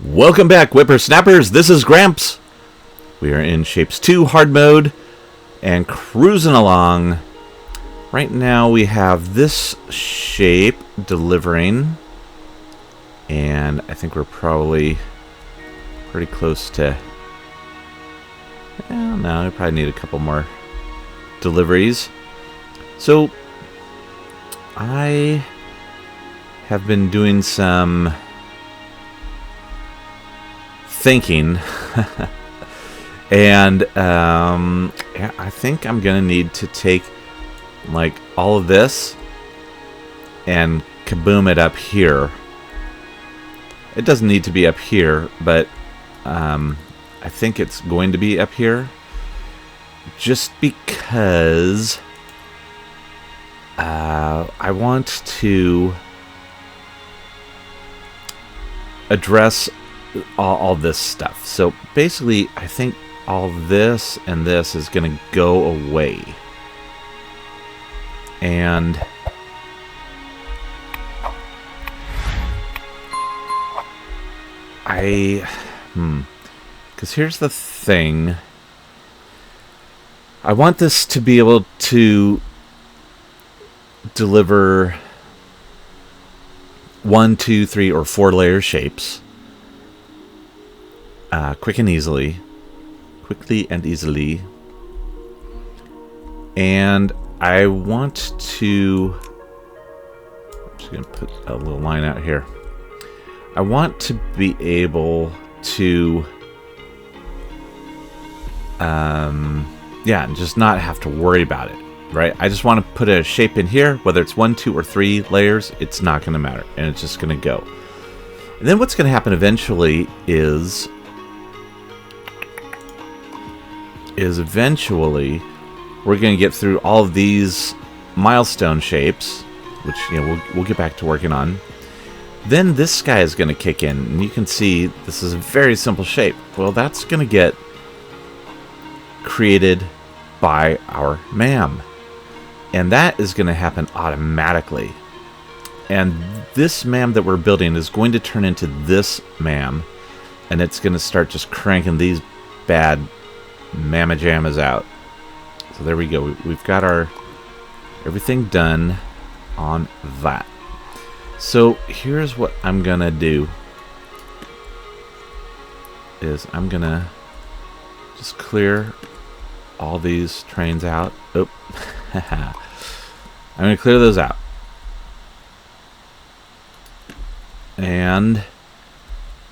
Welcome back, whippersnappers. This is Gramps. We are in Shapes 2 hard mode and cruising along. Right now we have this shape delivering, and I think we're probably pretty close to... no, we probably need a couple more deliveries. So I have been doing some thinking and yeah, I think I'm gonna need to take like all of this and kaboom it up here. It doesn't need to be up here, but I think it's going to be up here just because I want to address all this stuff. So basically, I think all this and this is going to go away. And because here's the thing. I want this to be able to deliver 1, 2, 3, or 4 layer shapes quickly and easily. And I want to... I'm just going to put a little line out here. I want to be able to... yeah, just not have to worry about it, right? I just want to put a shape in here, whether it's 1, 2, or 3 layers, it's not going to matter, and it's just going to go. And then what's going to happen eventually is eventually we're going to get through all of these milestone shapes, which, you know, we'll get back to working on. Then this guy is going to kick in, and you can see this is a very simple shape. Well, that's going to get created by our MAM, and that is going to happen automatically. And this MAM that we're building is going to turn into this MAM, and it's going to start just cranking these bad mamma jammas out. So there we go. We've got our everything done on that. So here's what I'm gonna do is I'm gonna just clear all these trains out. Oh, I'm gonna clear those out, and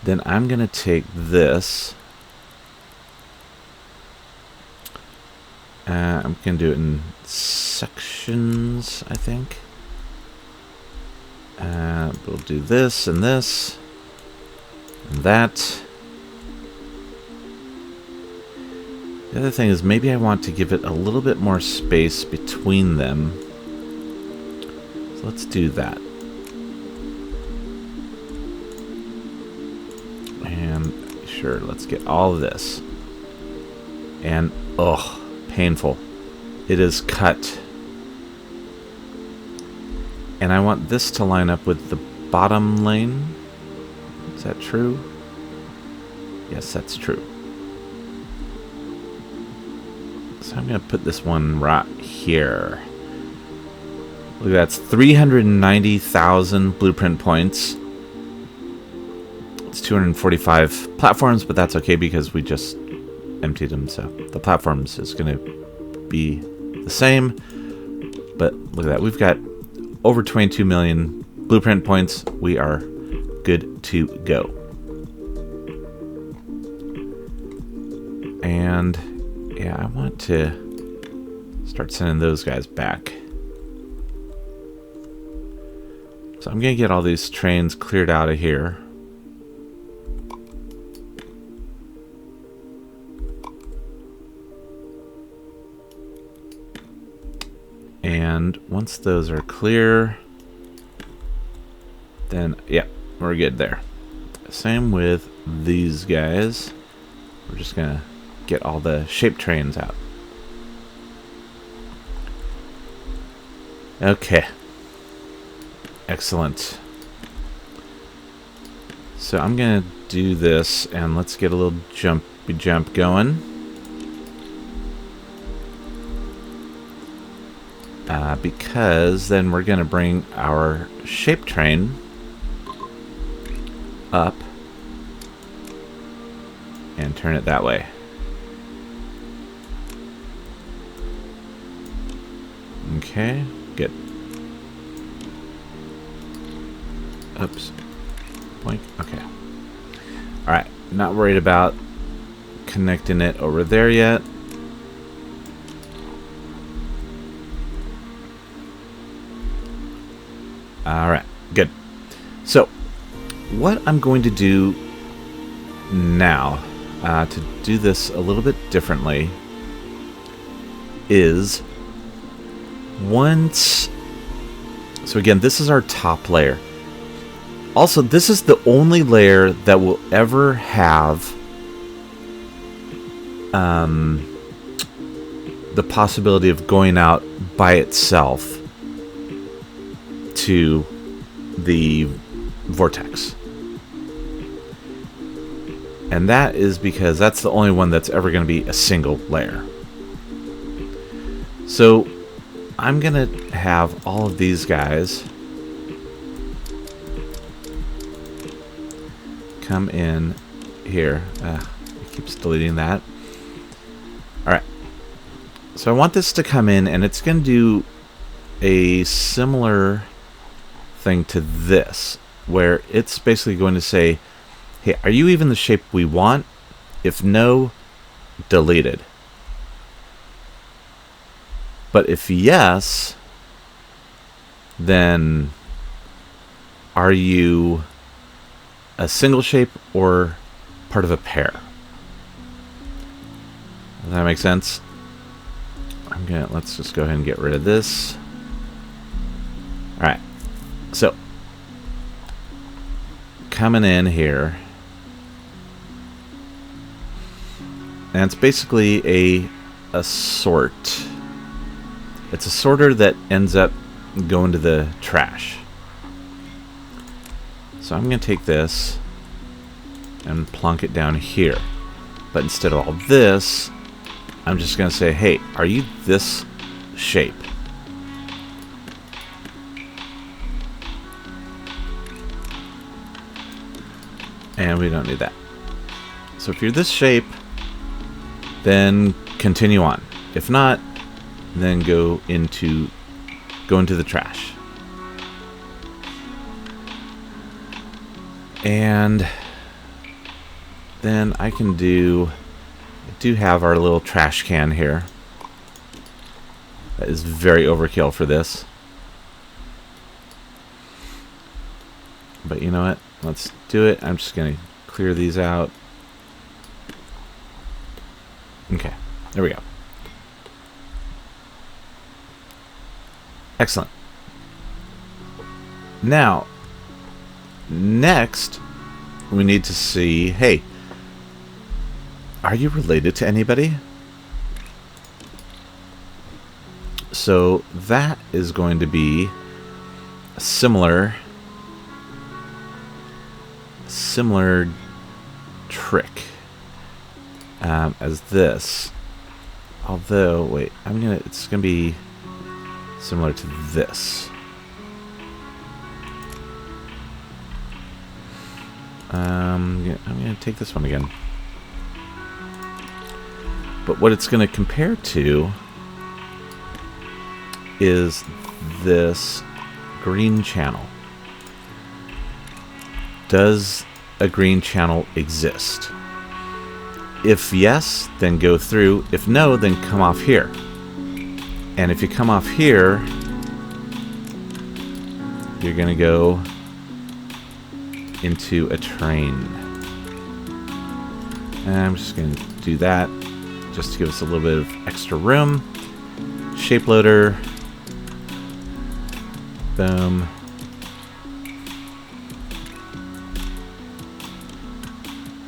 then I'm gonna take this. I'm going to do it in sections, I think. We'll do this and this and that. The other thing is maybe I want to give it a little bit more space between them. So let's do that. And sure, let's get all of this. And, oh, painful. It is cut. And I want this to line up with the bottom lane. Is that true? Yes, that's true. So I'm going to put this one right here. Look, that's 390,000 blueprint points. It's 245 platforms, but that's okay because we just emptied them, so the platforms is going to be the same. But look at that, we've got over 22 million blueprint points. We are good to go. And yeah, I want to start sending those guys back. So I'm going to get all these trains cleared out of here. And once those are clear, then, yeah, we're good there. Same with these guys. We're just going to get all the shape trains out. Okay. Excellent. So I'm going to do this, and let's get a little jumpy jump going. Because then we're going to bring our shape train up and turn it that way. Okay, good. Oops. Blink. Okay. Alright, not worried about connecting it over there yet. Alright, good. So, what I'm going to do now, to do this a little bit differently, is once... So again, this is our top layer. Also, this is the only layer that will ever have the possibility of going out by itself to the vortex. And that is because that's the only one that's ever going to be a single layer. So I'm going to have all of these guys come in here. It keeps deleting that. Alright. So I want this to come in, and it's going to do a similar thing to this, where it's basically going to say, hey, are you even the shape we want? If no, deleted. But if yes, then are you a single shape or part of a pair? Does that make sense? Let's just go ahead and get rid of this. Alright. So, coming in here, and it's basically a sort. It's a sorter that ends up going to the trash. So I'm going to take this and plonk it down here. But instead of all this, I'm just going to say, hey, are you this shape? And we don't need that. So if you're this shape, then continue on. If not, then go into the trash. And then I do have our little trash can here. That is very overkill for this. But you know what? Let's do it. I'm just going to clear these out. Okay, there we go. Excellent. Now, next, we need to see, hey, are you related to anybody? So that is going to be a similar trick as this. Although, wait, it's gonna be similar to this. I'm gonna take this one again. But what it's gonna compare to is this green channel. Does a green channel exist? If yes, then go through. If no, then come off here. And if you come off here, you're going to go into a train. And I'm just going to do that just to give us a little bit of extra room. Shape loader. Boom.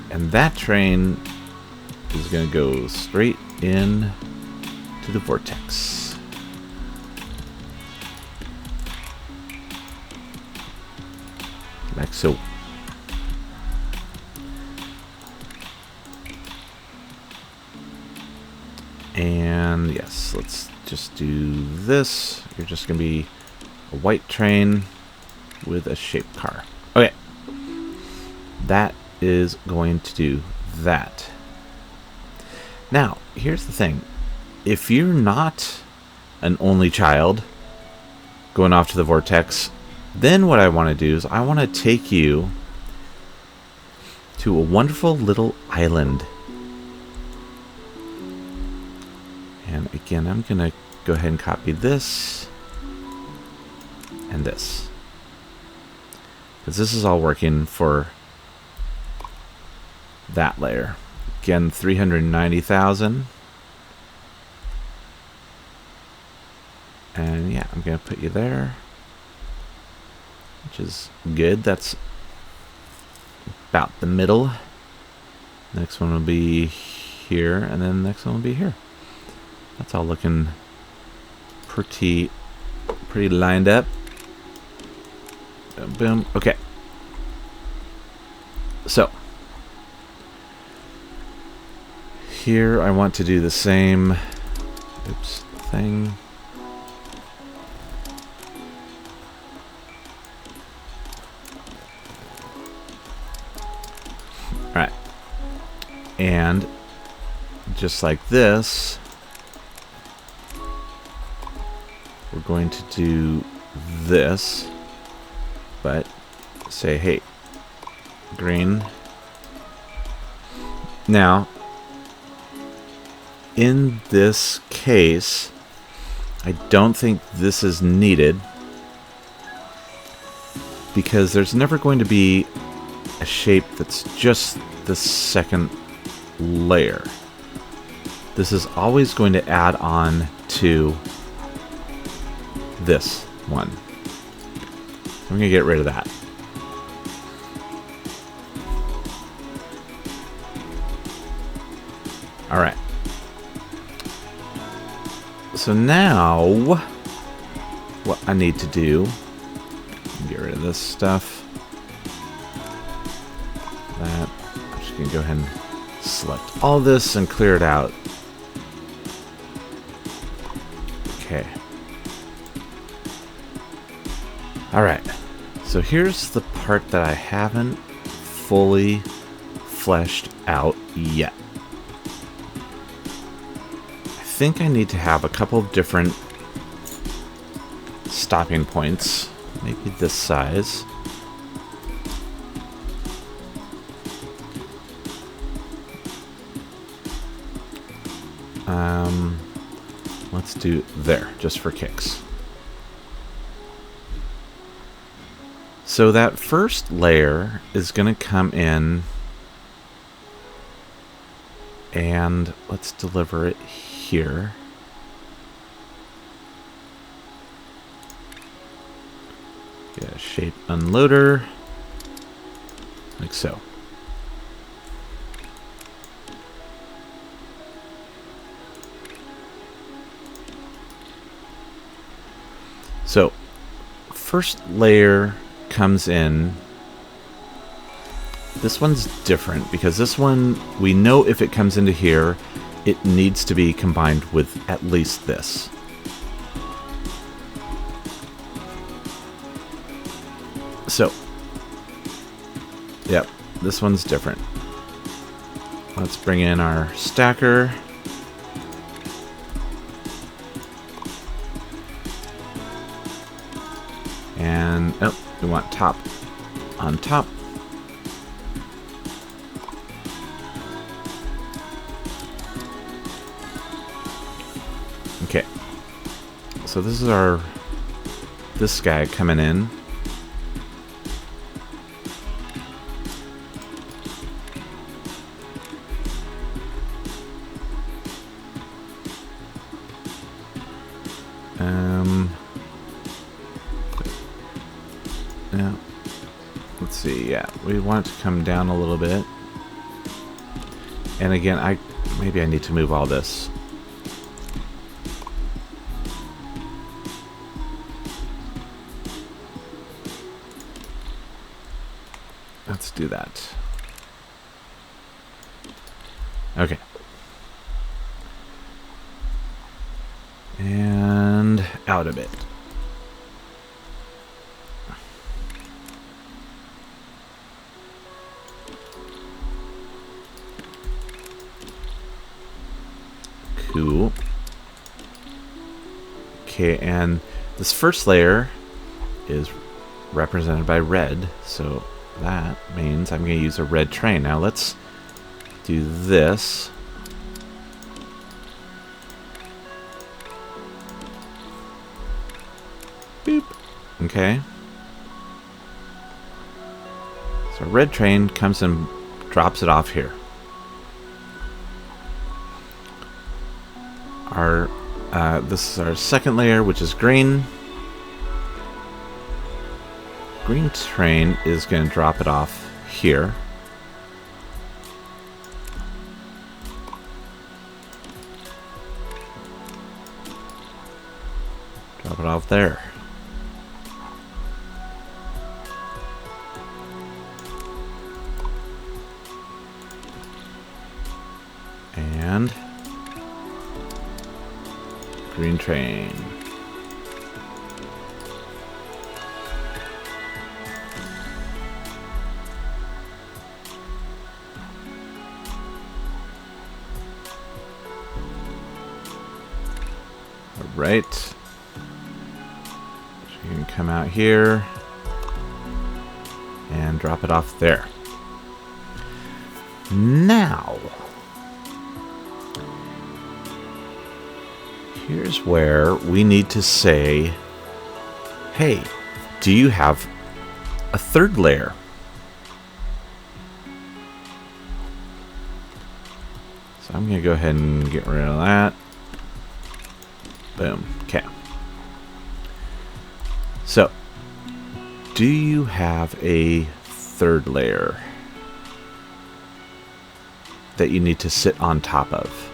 And that train is going to go straight in to the vortex. Like so. And yes, let's just do this. You're just going to be a white train with a shaped car. Okay. That is going to do that. Now, here's the thing. If you're not an only child going off to the vortex, then what I want to do is I want to take you to a wonderful little island. And again, I'm going to go ahead and copy this and this, because this is all working for that layer. Again, 390,000. And yeah, I'm going to put you there, which is good. That's about the middle. Next one will be here, and then the next one will be here. That's all looking pretty lined up. Boom. Okay. So here I want to do the same thing. All right. And just like this, we're going to do this, but say, hey, green. Now, in this case, I don't think this is needed, because there's never going to be a shape that's just the second layer. This is always going to add on to this one. I'm going to get rid of that. All right. So now, what I need to do, get rid of this stuff. That. I'm just going to go ahead and select all this and clear it out. Okay. Alright. So here's the part that I haven't fully fleshed out yet. I think I need to have a couple of different stopping points. Maybe this size. Let's do there, just for kicks. So that first layer is going to come in, and let's deliver it here. Get a shape unloader, like so. So, first layer comes in. This one's different because this one, we know if it comes into here, it needs to be combined with at least this. So, yep, this one's different. Let's bring in our stacker. And, oh, we want top on top. Okay. So this is this guy coming in. Yeah. Let's see. Yeah, we want it to come down a little bit. And again, maybe I need to move all this. Let's do that. out a bit. Cool. Okay, and this first layer is represented by red, so that means I'm going to use a red train. Now let's do this. Boop. Okay. So a red train comes and drops it off here. This is our second layer, which is green. Green train is going to drop it off here. Drop it off there. And green train. All right. So you can come out here and drop it off there. Now, here's where we need to say, hey, do you have a third layer? So I'm going to go ahead and get rid of that. Boom. Okay. So, do you have a third layer that you need to sit on top of?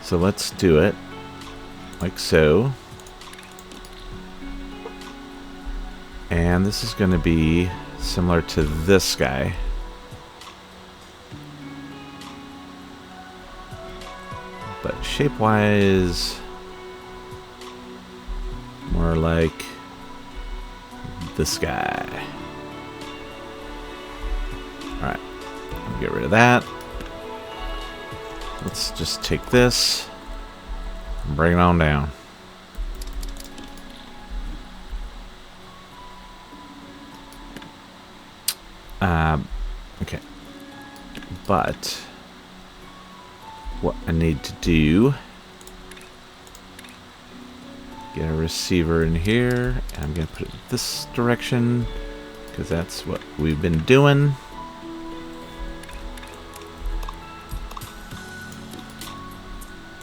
So let's do it like so. And this is going to be similar to this guy. But shape-wise, more like this guy. Alright, I'll get rid of that. Let's just take this and bring it on down. Okay. But what I need to do, get a receiver in here, and I'm going to put it this direction because that's what we've been doing.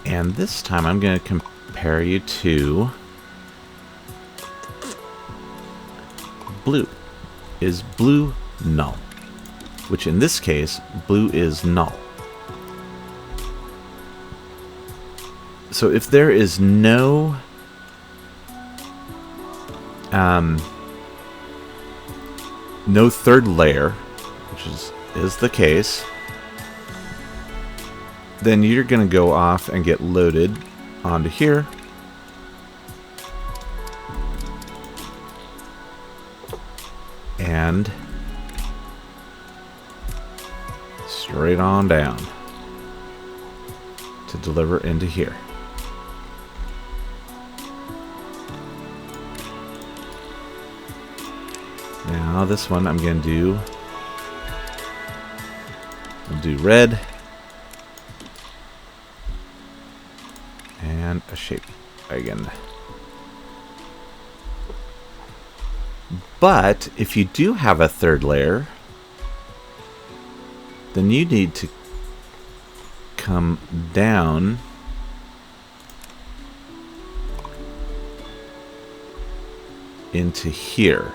And this time I'm going to compare you to blue. Is blue null? Which in this case, blue is null. So if there is no no third layer, which is the case, then you're going to go off and get loaded onto here. And straight on down to deliver into here. Now this one I'm going to do, I'll do red and a shape wagon. But if you do have a third layer, then you need to come down into here.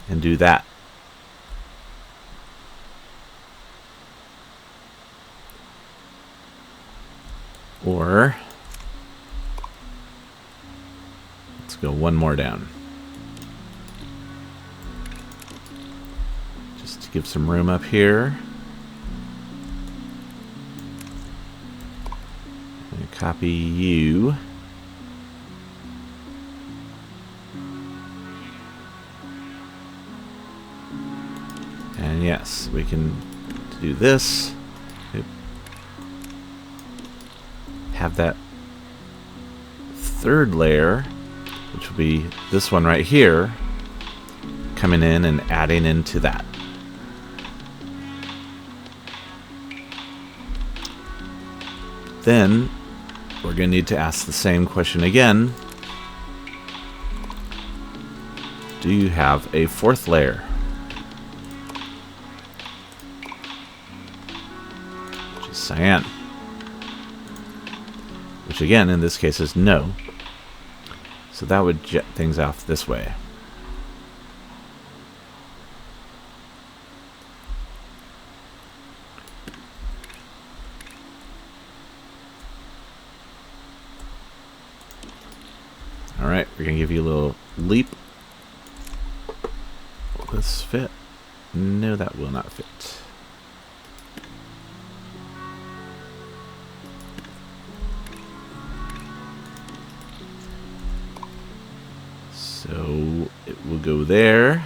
And do that. Or Let's go one more down. Just to give some room up here. And copy you. And yes, we can do this. Have that third layer, which will be this one right here, coming in and adding into that. Then we're going to need to ask the same question again. Do you have a fourth layer? Which is cyan. Which again, in this case, is no. So that would jet things off this way. Alright, we're going to give you a little leap. Will this fit? No, that will not fit. So it will go there.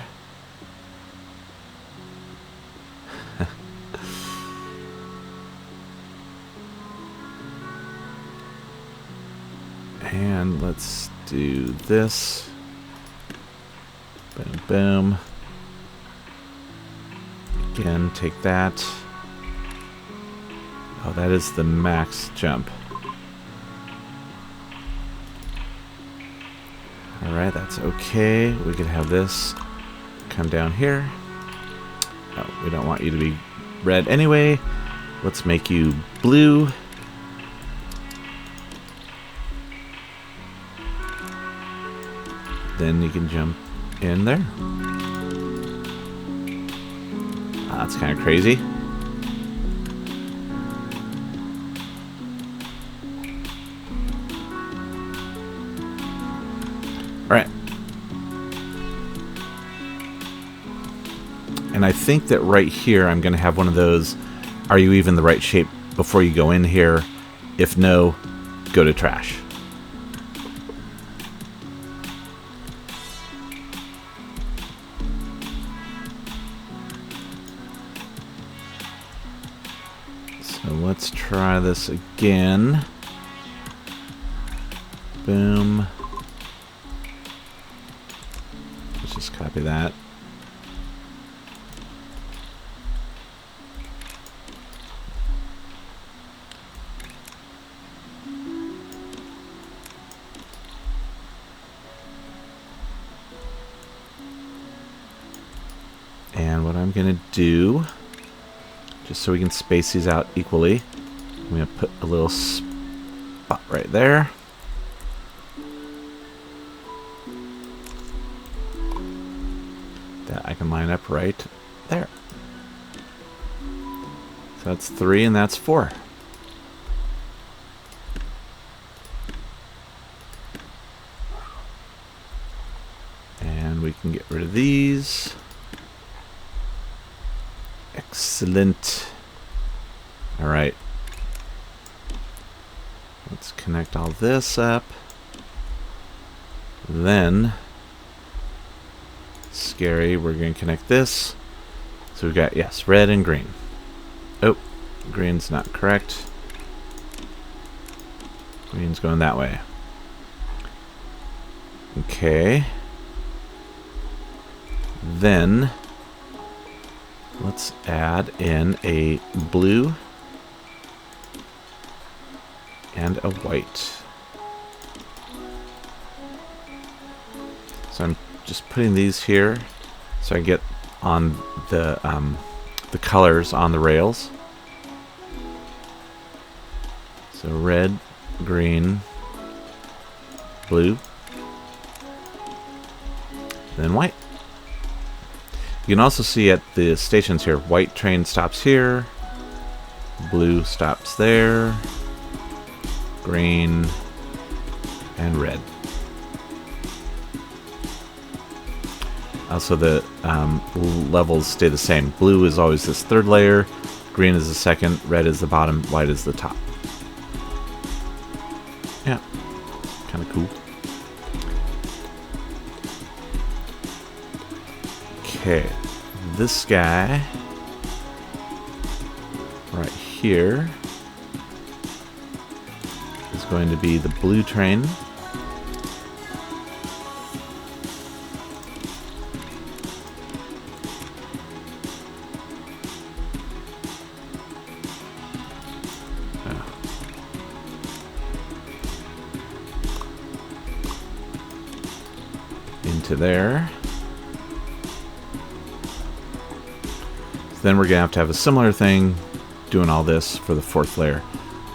And let's do this. Boom, boom. Again, take that. Oh, that is the max jump. Alright, that's okay. We could have this come down here. Oh, we don't want you to be red anyway. Let's make you blue. Then you can jump in there. That's kind of crazy. Alright. And I think that right here I'm going to have one of those, are you even the right shape before you go in here? If no, go to trash. So let's try this again. Boom. Let's just copy that. And what I'm going to do, just so we can space these out equally, I'm going to put a little spot right there. That I can line up right there. So that's 3 and that's 4. And we can get rid of these. Excellent. All right. Let's connect all this up. Then, scary, we're going to connect this. So we've got, yes, red and green. Oh, green's not correct. Green's going that way. Okay. Then, let's add in a blue and a white. So I'm just putting these here so I get on the colors on the rails. So red, green, blue, then white. You can also see at the stations here, white train stops here, blue stops there, green, and red. Also, the levels stay the same. Blue is always this third layer, green is the second, red is the bottom, white is the top. Yeah, kind of cool. Okay, this guy right here is going to be the blue train. Into there. Then we're going to have a similar thing doing all this for the fourth layer,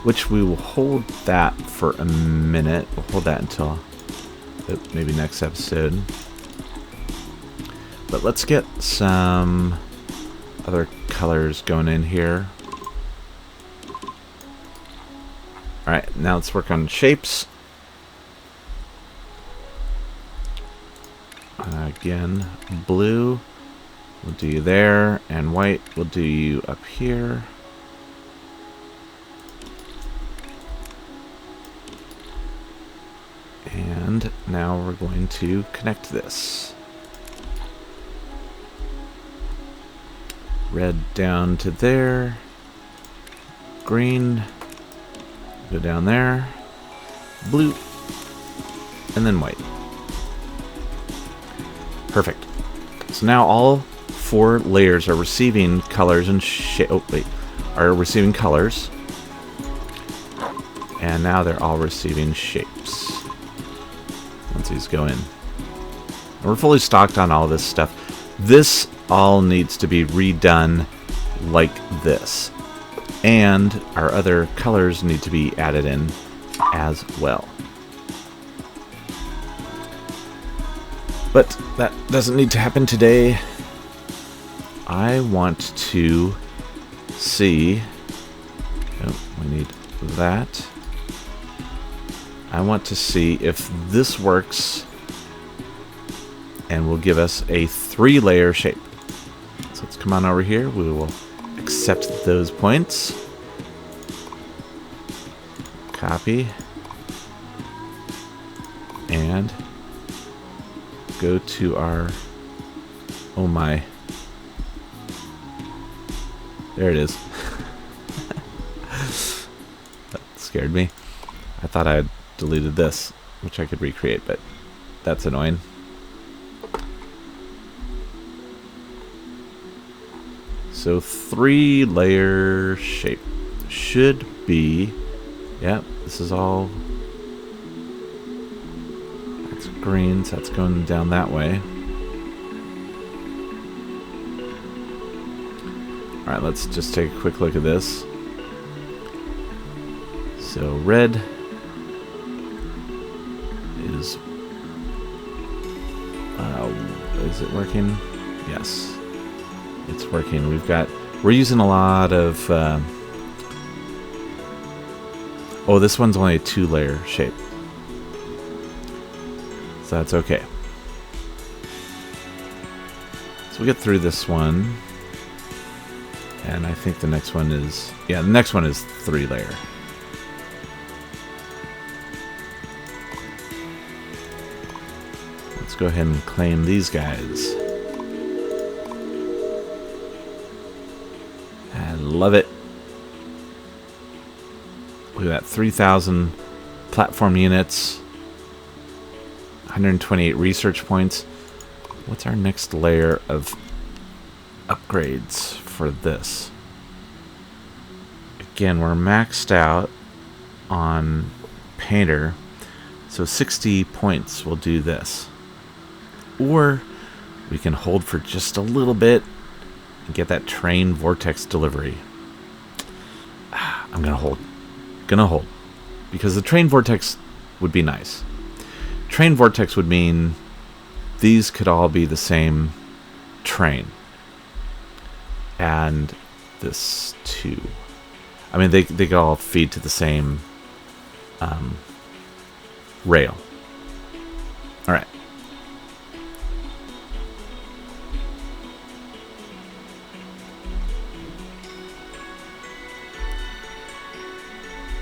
which we will hold that for a minute. We'll hold that until maybe next episode. But let's get some other colors going in here. Alright, now let's work on shapes. Again, blue. We'll do you there, and white we'll do you up here. And now we're going to connect this. Red down to there. Green, go down there. Blue, and then white. Perfect. So now all 4 layers are receiving colors and are receiving colors, and now they're all receiving shapes once these go in. And we're fully stocked on all this stuff. This all needs to be redone like this, and our other colors need to be added in as well. But that doesn't need to happen today. I want to see... Oh, we need that. I want to see if this works and will give us a 3-layer shape. So let's come on over here. We will accept those points. Copy. And go to our... Oh my... There it is. That scared me. I thought I had deleted this, which I could recreate, but that's annoying. So 3-layer shape should be... Yeah, this is all... That's green, so that's going down that way. Alright, let's just take a quick look at this. So red is it working? Yes, it's working. We're using a lot of oh, this one's only a 2-layer shape, so that's okay. So we get through this one. And I think the next one is... Yeah, the next one is 3-layer. Let's go ahead and claim these guys. I love it. Look at that, 3,000 platform units. 128 research points. What's our next layer of upgrades for this? Again, we're maxed out on Painter, so 60 points will do this. Or we can hold for just a little bit and get that train vortex delivery. I'm gonna hold. Because the train vortex would be nice. Train vortex would mean these could all be the same train. And this too. I mean, they could all feed to the same rail. All right.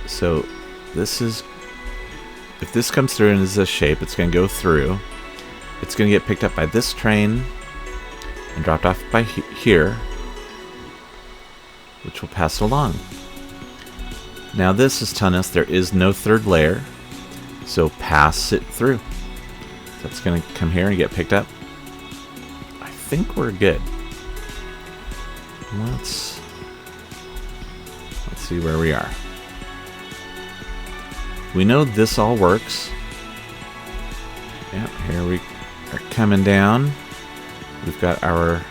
So this is, if this comes through and is this shape, it's going to go through. It's going to get picked up by this train and dropped off by here, which will pass along. Now this is telling us there is no third layer, so pass it through. That's going to come here and get picked up. I think we're good. Let's see where we are. We know this all works. Yeah, here we are coming down. We've got our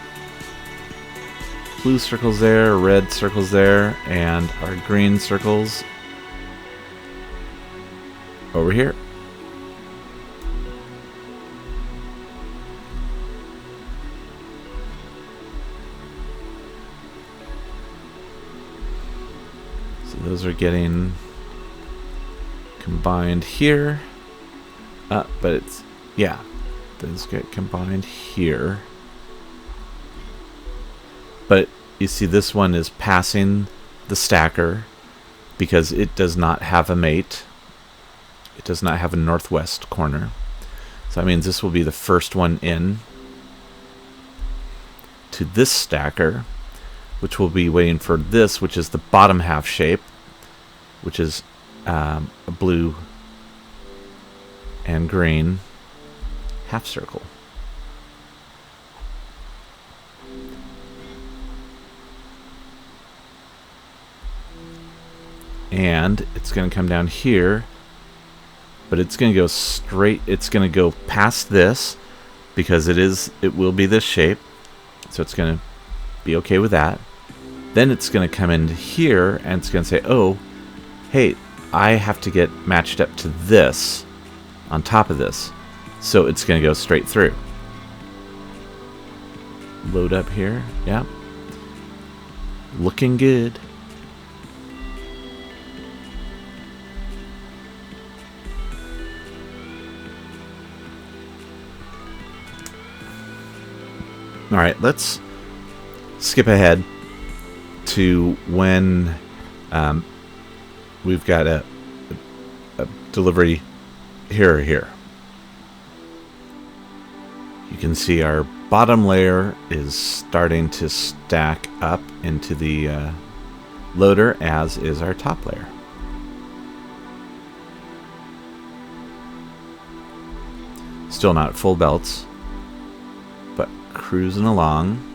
blue circles there, red circles there, and our green circles over here. So those are getting combined here. But it's, yeah, those get combined here. But you see this one is passing the stacker because it does not have a mate. It does not have a northwest corner. So that means this will be the first one in to this stacker, which will be waiting for this, which is the bottom half shape, which is a blue and green half circle. And it's going to come down here, but it's going to go straight. It's going to go past this because it will be this shape. So it's going to be okay with that. Then it's going to come in here and it's going to say, oh, hey, I have to get matched up to this on top of this. So it's going to go straight through. Load up here. Yeah. Looking good. All right, let's skip ahead to when we've got a delivery here or here. You can see our bottom layer is starting to stack up into the loader, as is our top layer. Still not full belts, but cruising along.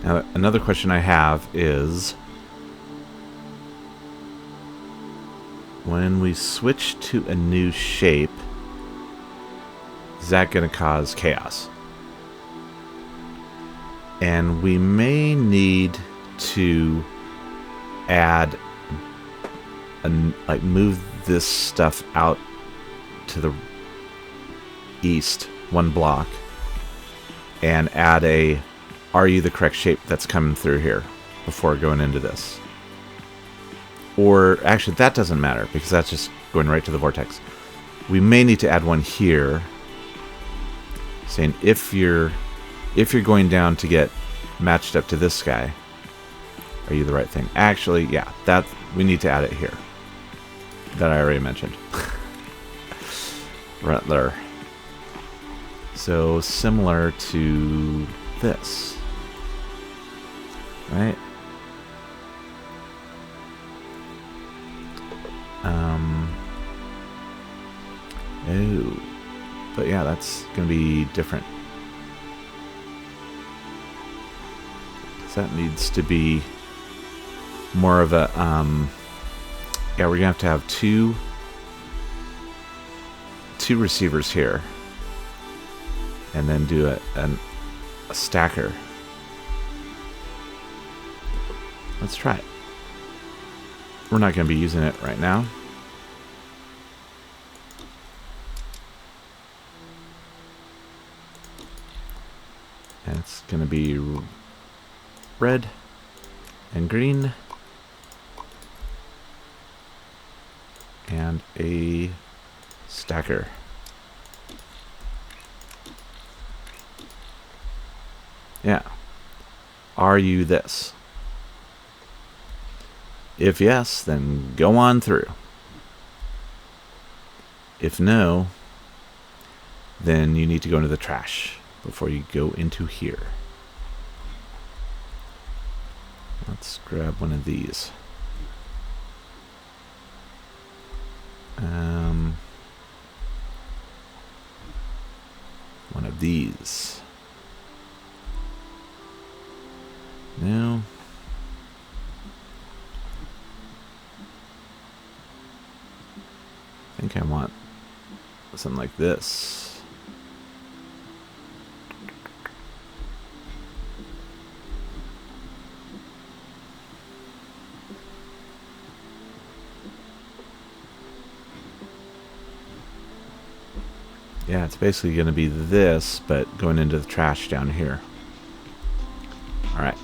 Now, another question I have is, when we switch to a new shape, is that going to cause chaos? And we may need to add, move this stuff out to the east one block and add a "Are you the correct shape?" that's coming through here before going into this. Or actually, that doesn't matter because that's just going right to the vortex. We may need to add one here saying if you're going down to get matched up to this guy, are you the right thing? Actually, yeah, that we need to add it here. That I already mentioned. Right there. So similar to this. Right? Oh. But yeah, that's going to be different. So that needs to be more of a, yeah, we're going to have two receivers here. And then do a stacker. Let's try it. We're not going to be using it right now. And it's going to be red and green. and a stacker. Yeah. Are you this? If yes, then go on through. If no, then you need to go into the trash before you go into here. Let's grab one of these. One of these. No. I think I want something like this. Yeah, it's basically going to be this, but going into the trash down here. All right.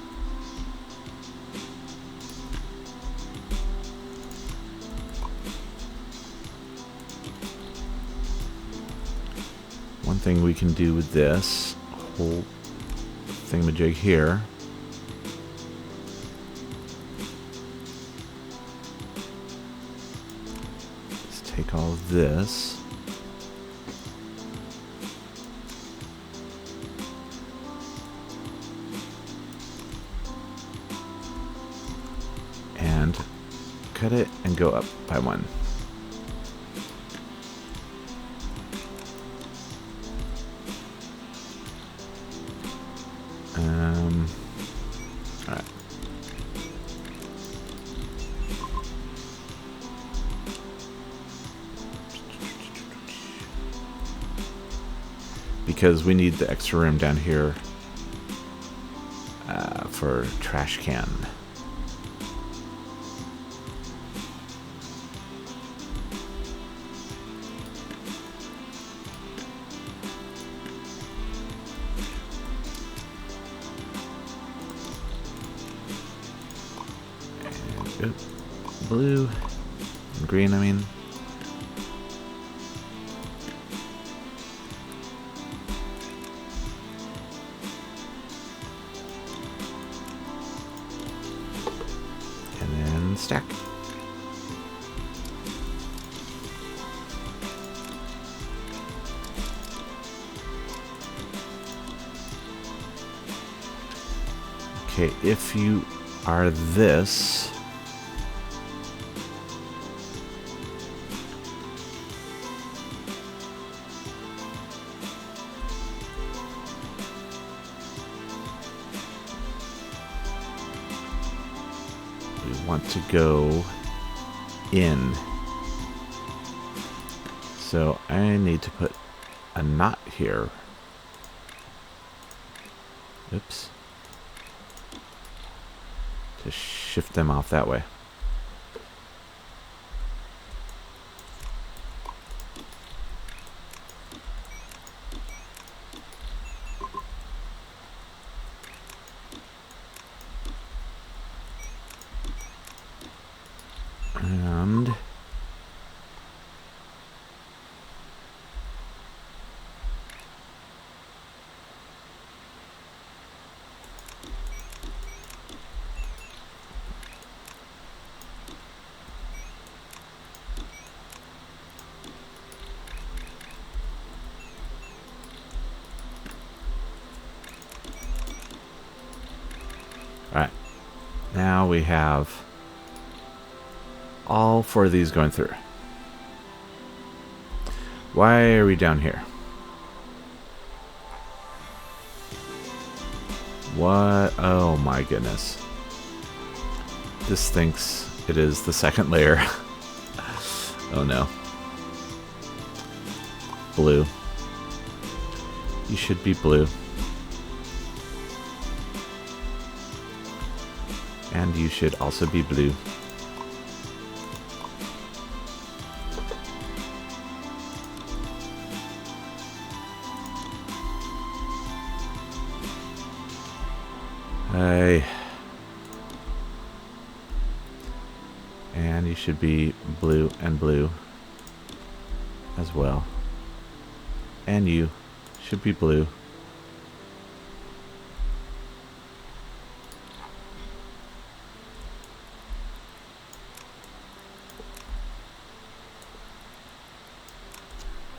One thing we can do with this whole thingamajig here is take all of this. And cut it and go up by one. All right. Because we need the extra room down here for trash can. Blue and green, I mean. And then stack. Okay, if you are this, want to go in. So I need to put a knot here. Oops. To shift them off that way. And all right, now we have all four of these going through. Why are we down here? What? Oh my goodness. This thinks it is the second layer. Oh no. Blue. You should be blue. And you should also be blue. And you should be blue and blue as well. And you should be blue.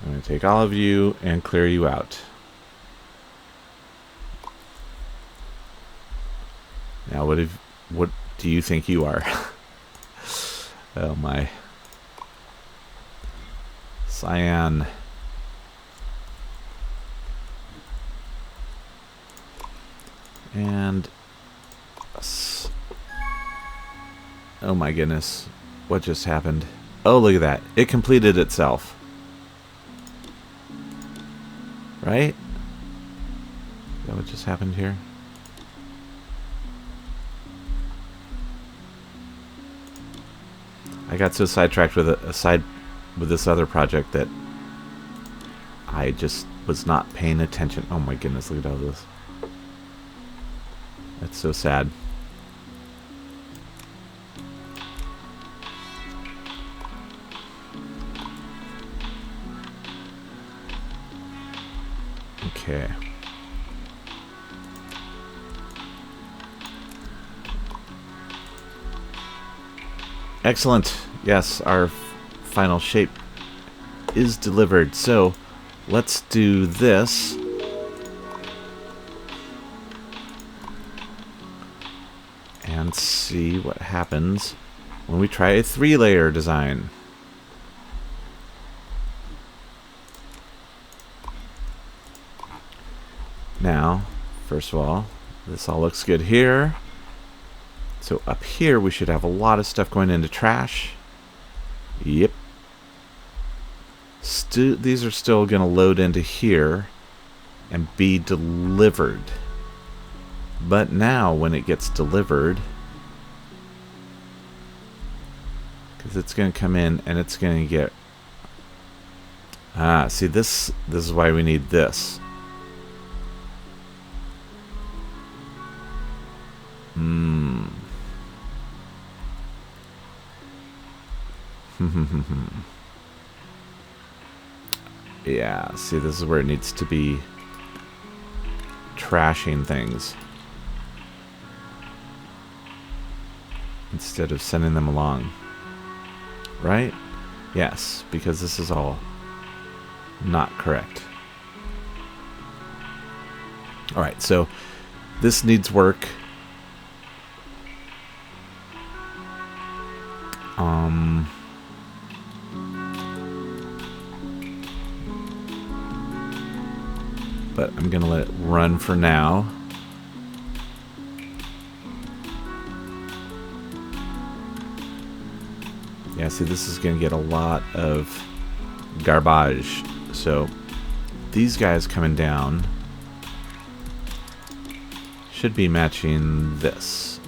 I'm going to take all of you and clear you out. Now, what do you think you are? Oh my. Cyan. And oh my goodness. What just happened? Oh, look at that. It completed itself. Right? Is that what just happened here? I got so sidetracked with with this other project that I just was not paying attention. Oh my goodness, look at all this. That's so sad. Okay. Excellent. Yes, our final shape is delivered. So let's do this. And see what happens when we try a 3-layer design. Now, first of all, this all looks good here. So up here we should have a lot of stuff going into trash. Yep. These are still going to load into here and be delivered. But now when it gets delivered, because it's going to come in and it's going to get... see, this is why we need this. Yeah, see, this is where it needs to be trashing things instead of sending them along. Right? Yes, because this is all not correct. Alright, so this needs work. But I'm going to let it run for now. Yeah, see, this is going to get a lot of garbage. So these guys coming down should be matching this,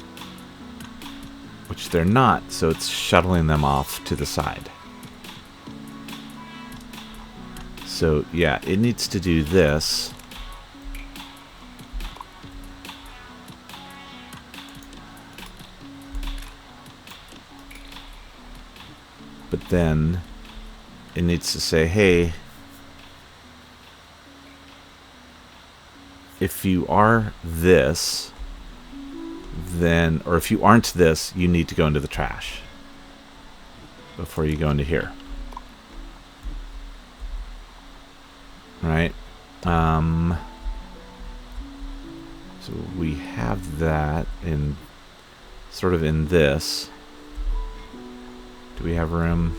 which they're not, so it's shuttling them off to the side. So yeah, it needs to do this. But then it needs to say, hey, if you are this, then, or if you aren't this, you need to go into the trash before you go into here. Right? So we have that in sort of in this. Do we have room?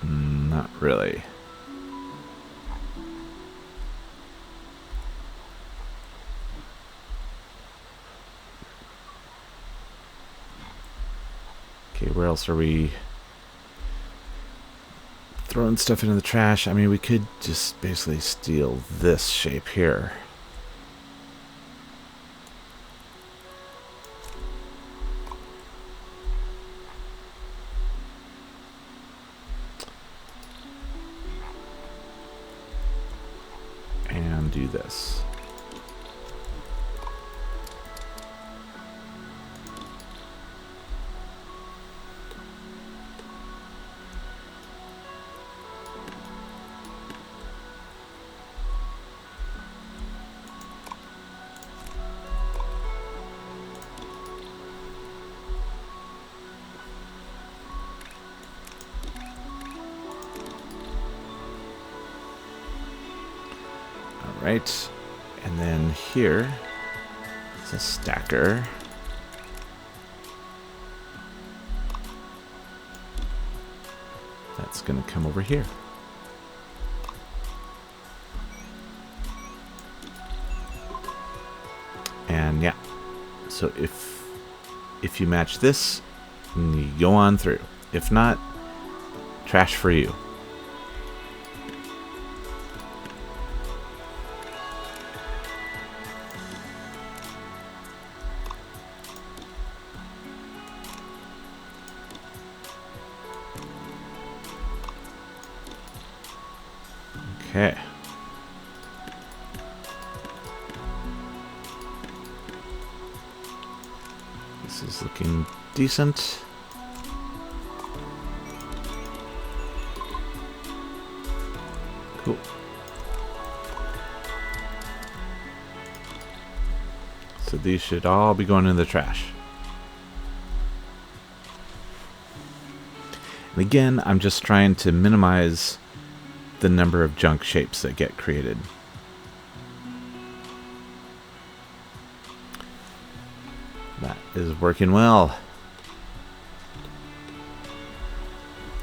Not really. Okay, where else are we throwing stuff into the trash? I mean, we could just basically steal this shape here. And do this. right? And then here is a stacker. That's going to come over here. And yeah, so if you match this, you go on through. If not, trash for you. Okay. This is looking decent. Cool. So these should all be going in the trash. And again, I'm just trying to minimize the number of junk shapes that get created. That is working well.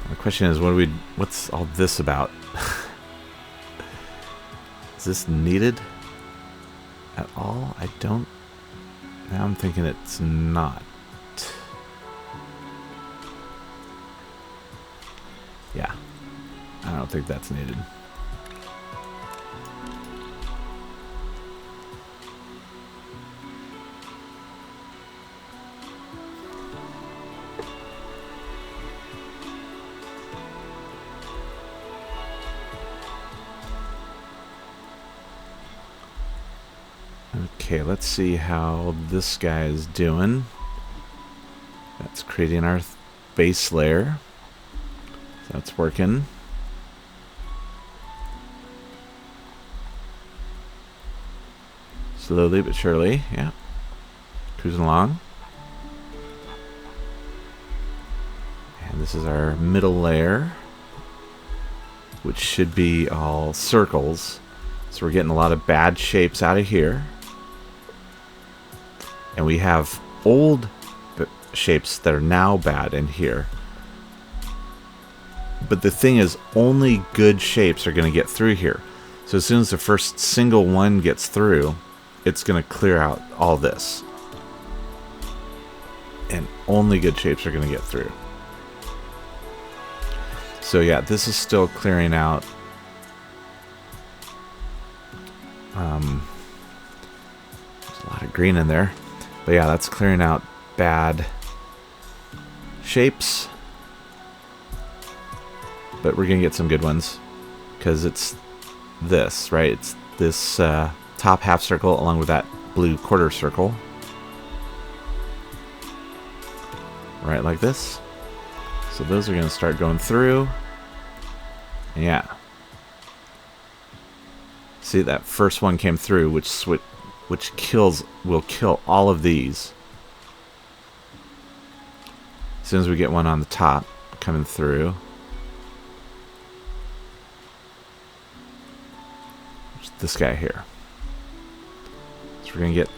The question is, what's all this about? Is this needed at all? Now I'm thinking it's not. Yeah. I don't think that's needed. Okay, let's see how this guy is doing. That's creating our base layer. So that's working. Slowly but surely, yeah. Cruising along. And this is our middle layer, which should be all circles. So we're getting a lot of bad shapes out of here. And we have old shapes that are now bad in here. But the thing is, only good shapes are going to get through here. So as soon as the first single one gets through, it's going to clear out all this. And only good shapes are going to get through. So yeah, this is still clearing out. There's a lot of green in there. But yeah, that's clearing out bad shapes. But we're going to get some good ones. Because it's this, right? It's this top half circle along with that blue quarter circle. Right like this. So those are going to start going through. And yeah. See, that first one came through, which will kill all of these. As soon as we get one on the top coming through. There's this guy here. So we're going to get,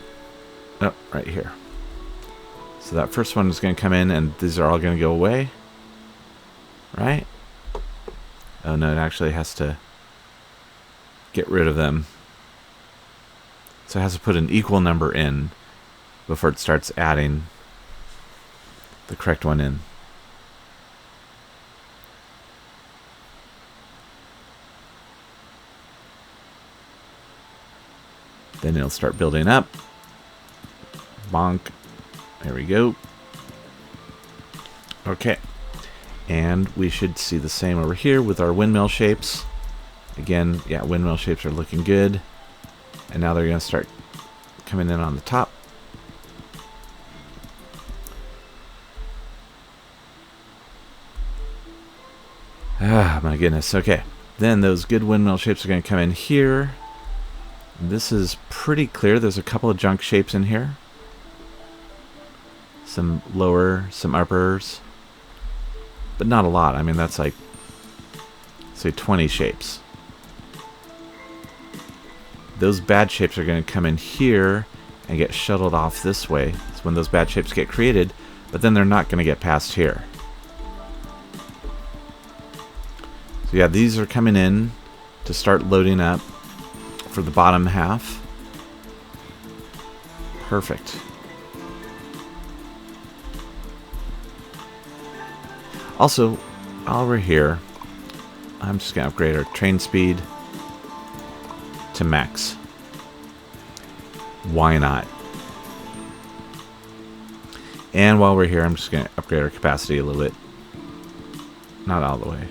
oh, right here. So that first one is going to come in, and these are all going to go away. Right? Oh no, it actually has to get rid of them. So it has to put an equal number in before it starts adding the correct one in. Then it'll start building up. Bonk. There we go. Okay. And we should see the same over here with our windmill shapes. Again, yeah, windmill shapes are looking good. And now they're going to start coming in on the top. Ah, my goodness. Okay. Then those good windmill shapes are going to come in here. This is pretty clear. There's a couple of junk shapes in here. Some lower, some uppers. But not a lot. I mean, that's like, say, 20 shapes. those bad shapes are going to come in here and get shuttled off this way. It's when those bad shapes get created, but then they're not going to get past here. So yeah, these are coming in to start loading up for the bottom half. Perfect. Also, while we're here, I'm just going to upgrade our train speed to max. Why not? And while we're here, I'm just going to upgrade our capacity a little bit. Not all the way.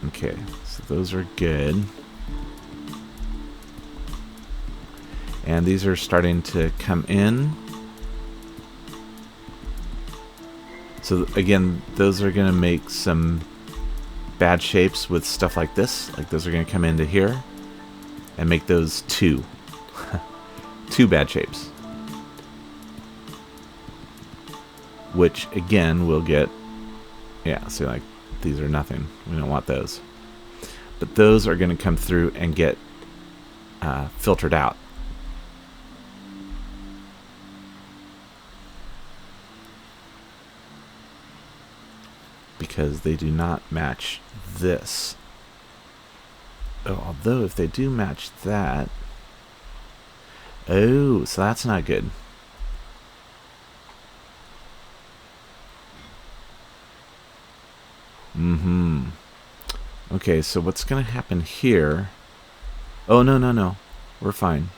Okay, so those are good. And these are starting to come in. So again, those are going to make some bad shapes with stuff like this. Like those are going to come into here and make those two. Two bad shapes. Which again will get, yeah, see, like these are nothing. We don't want those. But those are going to come through and get filtered out. Because they do not match this. Oh, although if they do match that... Oh, so that's not good. Okay, so what's going to happen here... Oh, no. We're fine.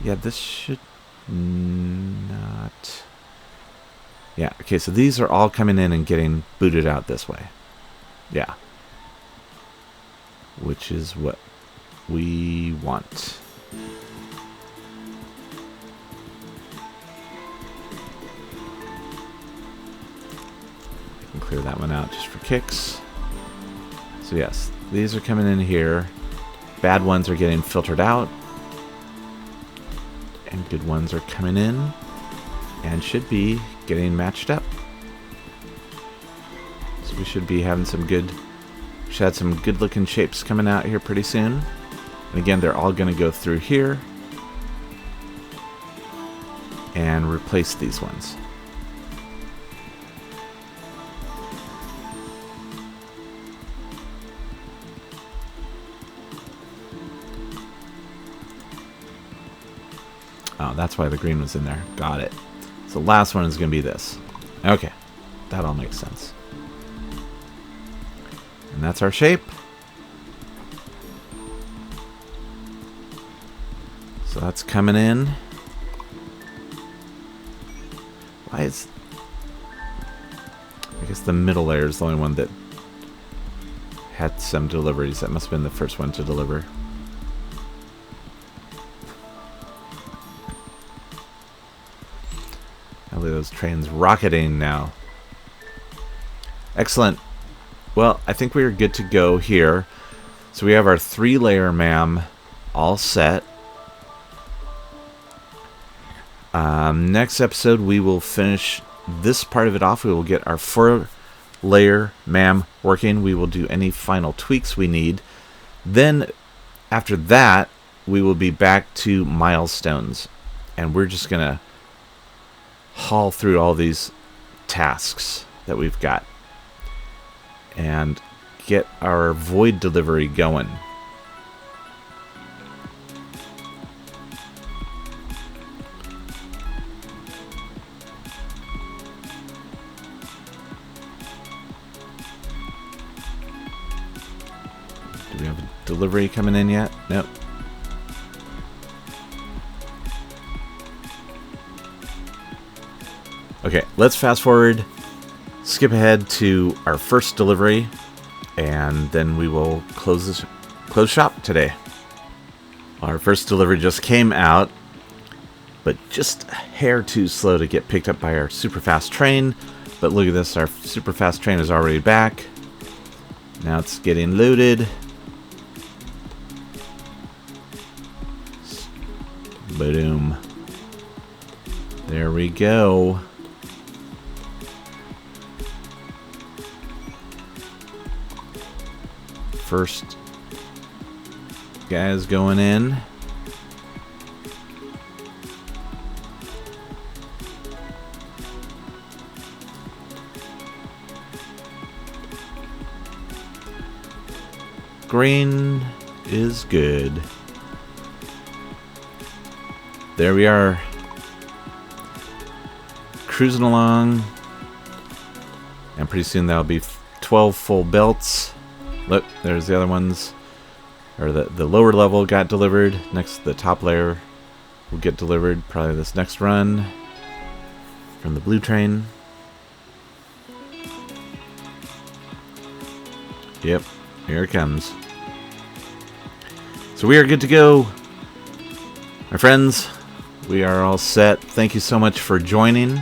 Yeah, this should not... Yeah, okay, so these are all coming in and getting booted out this way. Yeah. Which is what we want. I can clear that one out just for kicks. So yes, these are coming in here. Bad ones are getting filtered out. And good ones are coming in. And should be getting matched up. So we should be having some good... Should have some good looking shapes coming out here pretty soon. And again, they're all going to go through here. And replace these ones. Oh, that's why the green was in there. Got it. So the last one is going to be this. Okay. That all makes sense. And that's our shape. So that's coming in. Why is... I guess the middle layer is the only one that had some deliveries. That must have been the first one to deliver. Look at those trains rocketing now. Excellent. Well, I think we are good to go here. So we have our 3-layer MAM all set. Next episode, we will finish this part of it off. We will get our 4-layer MAM working. We will do any final tweaks we need. Then, after that, we will be back to milestones. And we're just going to haul through all these tasks that we've got and get our void delivery going. Do we have a delivery coming in yet? Nope. Okay, let's fast forward, skip ahead to our first delivery, and then we will close shop today. Our first delivery just came out, but just a hair too slow to get picked up by our super fast train. But look at this, our super fast train is already back. Now it's getting loaded. Boom. There we go. first guys going in. Green is good. There we are. Cruising along. And pretty soon that'll be 12 full belts. Look, there's the other ones. Or the lower level got delivered. Next, the top layer will get delivered. Probably this next run from the blue train. Yep, here it comes. So we are good to go. My friends, we are all set. Thank you so much for joining.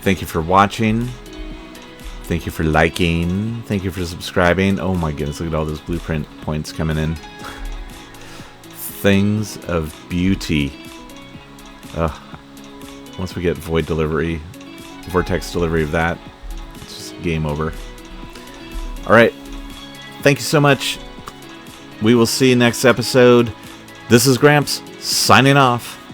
Thank you for watching. Thank you for liking. Thank you for subscribing. Oh my goodness, look at all those blueprint points coming in. Things of beauty. Once we get void delivery, vortex delivery of that, it's just game over. Alright. Thank you so much. We will see you next episode. This is Gramps, signing off.